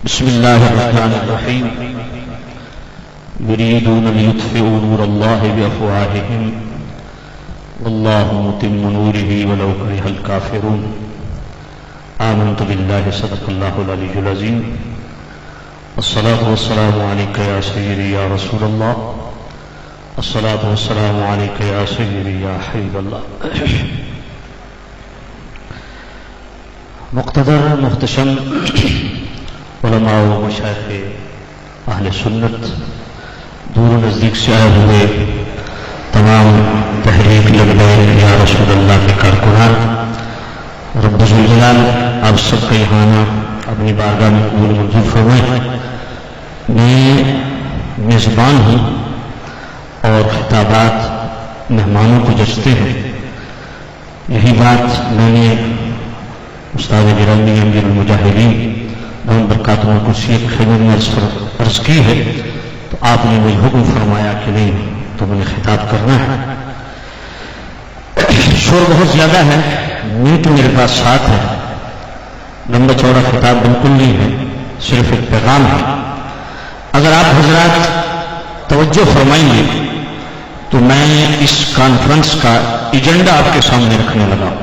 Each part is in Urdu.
بسم الله الرحمن الرحيم يريدون ليطفئوا نور الله بأفواههم والله متم نوره ولو كره الكافرون آمنت بالله صدق الله العلي العظيم والصلاة والسلام عليك يا سيدي يا رسول الله الصلاة والسلام عليك يا سيدي يا حبيب الله مقتدر محتشم علماء و مشائخ اہل سنت، دور و نزدیک سے آئے ہوئے تمام تحریک لبیک یا رسول اللہ کے کارکنان، رب ذوالجلال آپ سب کا یہاں آنا اپنی بارگاہ میں قبول منظور فرمائے۔ میں میزبان ہوں اور خطابات مہمانوں کو جچتے ہیں، یہی بات میں نے استاد گرامی امیر المجاہدین برکاتہ القدسیہ کی خدمت میں عرض کی ہے، تو آپ نے مجھے حکم فرمایا کہ نہیں تو مجھے خطاب کرنا ہے۔ شور بہت زیادہ ہے، منٹ میرے پاس ساتھ ہے، لمبا چوڑا خطاب بالکل نہیں ہے، صرف ایک پیغام ہے۔ اگر آپ حضرات توجہ فرمائیں گے تو میں اس کانفرنس کا ایجنڈا آپ کے سامنے رکھنے لگا ہوں۔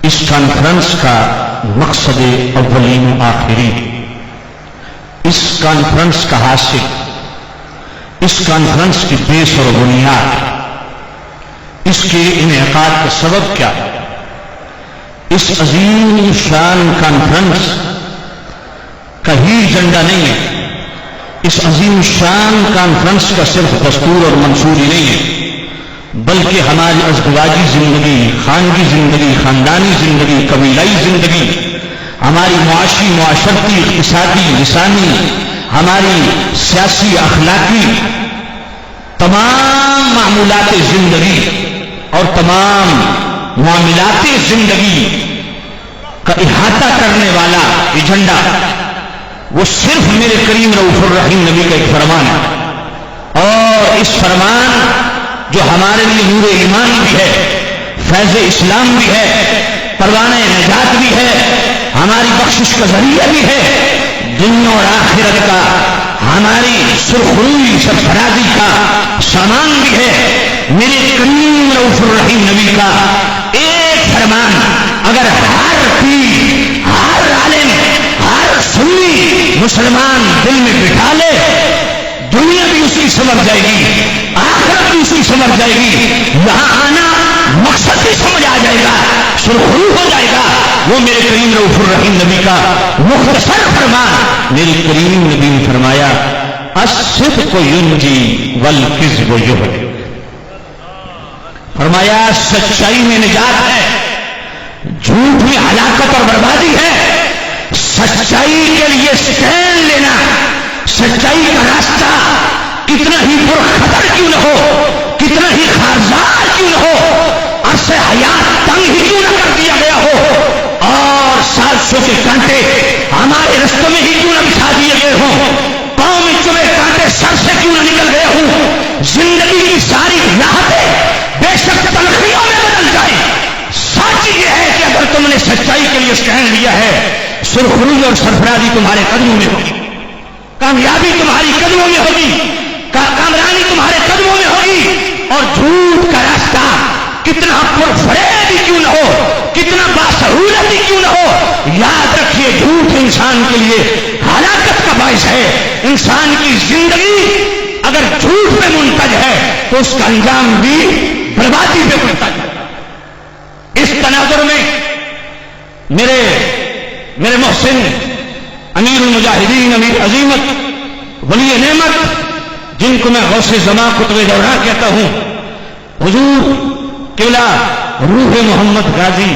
اس کانفرنس کا مقصد اولین و آخری، اس کانفرنس کا حاصل، اس کانفرنس کی بیس اور بنیاد، اس کے انعقاد کا سبب کیا ہے؟ اس عظیم شان کانفرنس کا ہی ایجنڈا نہیں ہے، اس عظیم شان کانفرنس کا صرف دستور اور منشور ہی نہیں ہے، بلکہ ہماری ازدواجی زندگی، خانگی زندگی، خاندانی زندگی، قبیلائی زندگی، ہماری معاشی، معاشرتی، اقتصادی، لسانی، ہماری سیاسی، اخلاقی تمام معمولات زندگی اور تمام معاملات زندگی کا احاطہ کرنے والا ایجنڈا وہ صرف میرے کریم رؤوف الرحیم نبی کا ایک فرمان ہے، اور اس فرمان جو ہمارے لیے نور ایمان بھی ہے، فیض اسلام بھی ہے، پروانہ نجات بھی ہے، ہماری بخشش کا ذریعہ بھی ہے، دنیا اور آخرت کا ہماری سرخروئی سرفرازی کا سامان بھی ہے۔ میرے کریم رؤوف الرحیم نبی کا ایک فرمان اگر ہر پیر، ہر عالم، ہر سنی مسلمان دل میں بٹھا لے، دنیا بھی اس کی سمجھ جائے گی، آخرت بھی اس کی سمجھ جائے گی، یہاں آنا مقصد بھی سمجھ آ جائے گا، سرخرو ہو جائے گا۔ وہ میرے کریم رؤوف الرحیم نبی کا مختصر فرمان، میرے کریم نبی نے فرمایا الصدق ینجی والکذب یہلک، فرمایا سچائی میں نجات ہے، جھوٹ میں ہلاکت اور بربادی ہے۔ سچائی کے لیے سٹینڈ لینا، سچائی کا راستہ کتنا ہی پرخطر کیوں نہ ہو، کتنا ہی خارزار کیوں نہ ہو، عرص حیات تنگ ہی کیوں نہ کر دیا گیا ہو، اور 700 کے کانٹے ہمارے رستوں میں ہی کیوں نہ بچھا دیے گئے ہوں، پاؤں میں چبھے کانٹے سر سے کیوں نہ نکل گئے ہوں، زندگی کی ساری راحتیں بے شک تلخیوں میں بدل جائیں، سچ یہ ہے کہ اگر تم نے سچائی کے لیے سٹینڈ لیا ہے، سرخروئی اور سرفرازی تمہارے قدموں میں ہوگی، کامیابی تمہاری قدموں میں ہوگی، کامرانی تمہارے قدموں میں ہوگی، اور جھوٹ کا راستہ کتنا پرفریب ہی کیوں نہ ہو، کتنا باسہولت ہی کیوں نہ ہو، یاد رکھیے جھوٹ انسان کے لیے ہلاکت کا باعث ہے۔ انسان کی زندگی اگر جھوٹ پہ منتج ہے تو اس کا انجام بھی بربادی پہ منتج ہے۔ اس تناظر میں میرے محسن امیر المجاہدین، امیر عظیمت، ولی نعمت، جن کو میں غوث زمان قطب دوران کہتا ہوں، حضور قبلہ روح محمد غازی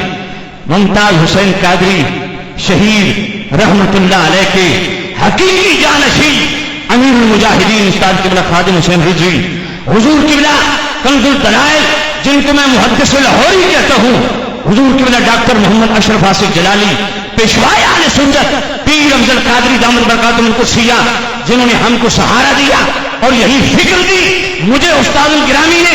ممتاز حسین قادری شہید رحمت اللہ علیہ کے حقیقی جانشین امیر المجاہدین استاد قبلہ خادم حسین رضوی، حضور قبلہ کنز الدلائل جن کو میں محدث لاہوری کہتا ہوں، حضور قبلہ ڈاکٹر محمد اشرف آصف جلالی پیشوائے اہل سنت، پیر افضل قادری دامت برکاتہم القدسیہ، جنہوں نے ہم کو سہارا دیا اور یہی فکر دی، مجھے استاد الگرامی نے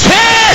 6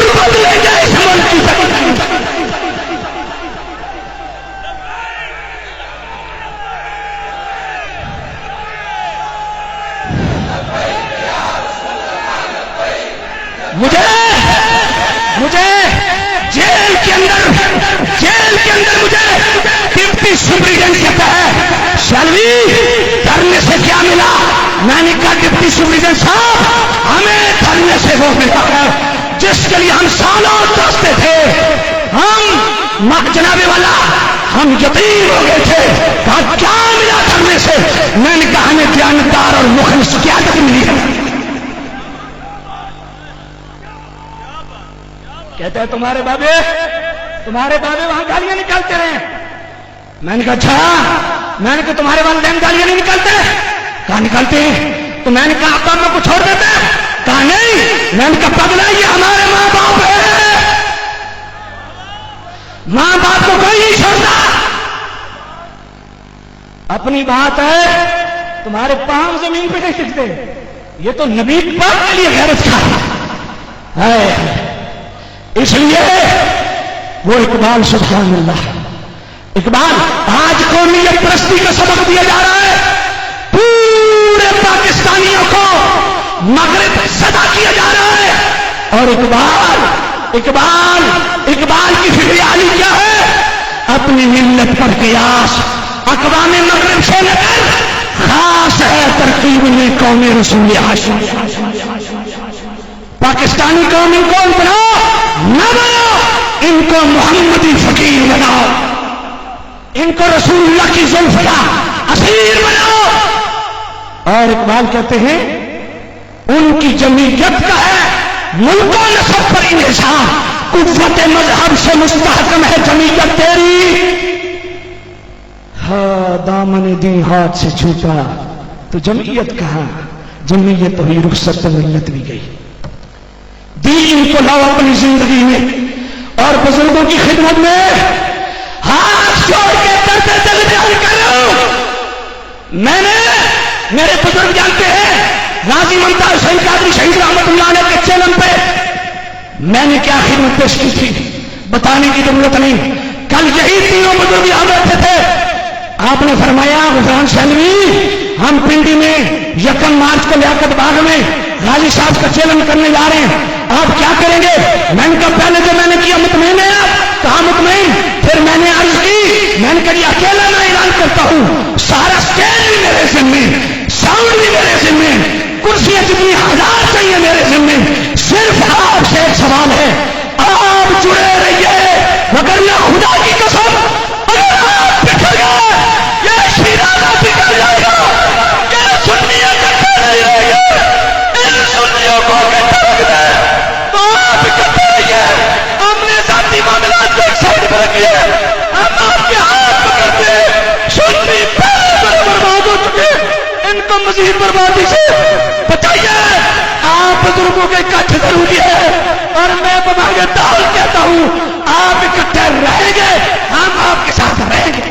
ضرور بدلیں گے اس ملک کی تقدیر۔ مجھے جیل کے اندر مجھے ڈپٹی سپرنٹینڈنٹ کہتا ہے شلوی دھرنے سے کیا ملا؟ میں نے کہا ڈپٹی سپرنٹینڈنٹ صاحب ہمیں دھرنے سے وہ ملا ہے جس کے لیے ہم سالوں ترستے تھے۔ ہم جناب والا ہم یتیم ہو گئے تھے، کہا کیا ملا دھرنے سے؟ میں نے کہا ہمیں دیانتدار اور مخلص قیادت ملی ہے۔ کہتے ہیں تمہارے بابے وہاں گالیاں نکالتے رہے۔ میں نے کہا اچھا، میں نے کہا تمہارے والدین گالیاں نہیں نکالتے؟ کہا نکالتے ہیں۔ تو میں نے کہا آپ کو چھوڑ دیتے؟ کہا نہیں۔ میں نے کہا پگلا یہ ہمارے ماں باپ ہے، ماں باپ کو کوئی نہیں چھوڑتا۔ اپنی بات ہے، تمہارے پاؤں زمین پہ نہیں ٹکتے۔ یہ تو نبی پاک کے لیے غیرت کا ہے۔ اس لیے وہ اقبال سبحان اللہ، اقبال آج قومیت پرستی کا سبق دیا جا رہا ہے، پورے پاکستانیوں کو مغرب صدا کیا جا رہا ہے۔ اور اقبال کی فکر عالی کیا ہے؟ اپنی ملت پر قیاس اقوام مغرب سے نہ کر، خاص ہے ترکیب میں قوم رسول ہاشم۔ پاکستانی قوم ان کو بناؤ نہ بناؤ، ان کو محمدی فقیر بناؤ، ان کو رسول اللہ کی زلف کا اسیر بناؤ۔ اور اقبال کہتے ہیں ان کی جمعیت کا ہے ملک و نسب پر انحصار، قوت مذہب سے مستحکم ہے جمعیت تیری۔ ہاں دامن دی ہاتھ سے چھوٹا تو جمعیت کہاں؟ جمعیت ہوئی رخصت ملت بھی گئی۔ دین کو لاؤ اپنی زندگی میں اور بزرگوں کی خدمت میں ہاتھ جوڑ کے درد دل بیان کر رہا ہوں۔ میں نے میرے بزرگ جانتے ہیں، غازی ممتاز حسین قادری شہید رحمت اللہ علیہ کے چینل پہ میں نے کیا خدمت پیش کی تھی بتانے کی ضرورت نہیں۔ کل یہی تینوں بزرگ یہاں بیٹھے تھے، آپ نے فرمایا غفران شلوی ہم پنڈی میں 1 مارچ کو لیاقت باغ میں غازی صاحب کا چیلنج کرنے جا رہے ہیں، آپ کیا کریں گے؟ میں نے کہا پہلے جو میں نے کیا مطمئن ہے آپ؟ کہا مطمئن۔ پھر میں نے عرض کی، میں نے کہا اکیلا میں اعلان کرتا ہوں، سارا اسٹیج بھی میرے ذمے، ساؤنڈ بھی میرے ذمے، کرسیاں جتنی 1000 چاہیے میرے ذمے، صرف آپ سے ایک سوال ہے، آپ جڑے رہیے، وگرنہ خدا کی قسم اگر آپ بکھر گئے یہ شیرازہ بکھر جائے گا، یہ سنیاں کٹے نہیں رہے گا، ان سنیوں کو اکٹھا رکھ دے تو آپ اکٹھے رہیے، ہم نے ذاتی معاملات کو ایک سائڈ پہ رکھیے، ہم آپ کے ہاتھ پکڑتے سنی پہلے برباد ہو چکے، ان کو مزید بربادی سے بچائیے۔ آپ بزرگوں کے اکٹھے ضروری ہے اور میں بمانگے دال کہتا ہوں آپ اکٹھے رہیں گے، ہم آپ کے ساتھ رہیں گے۔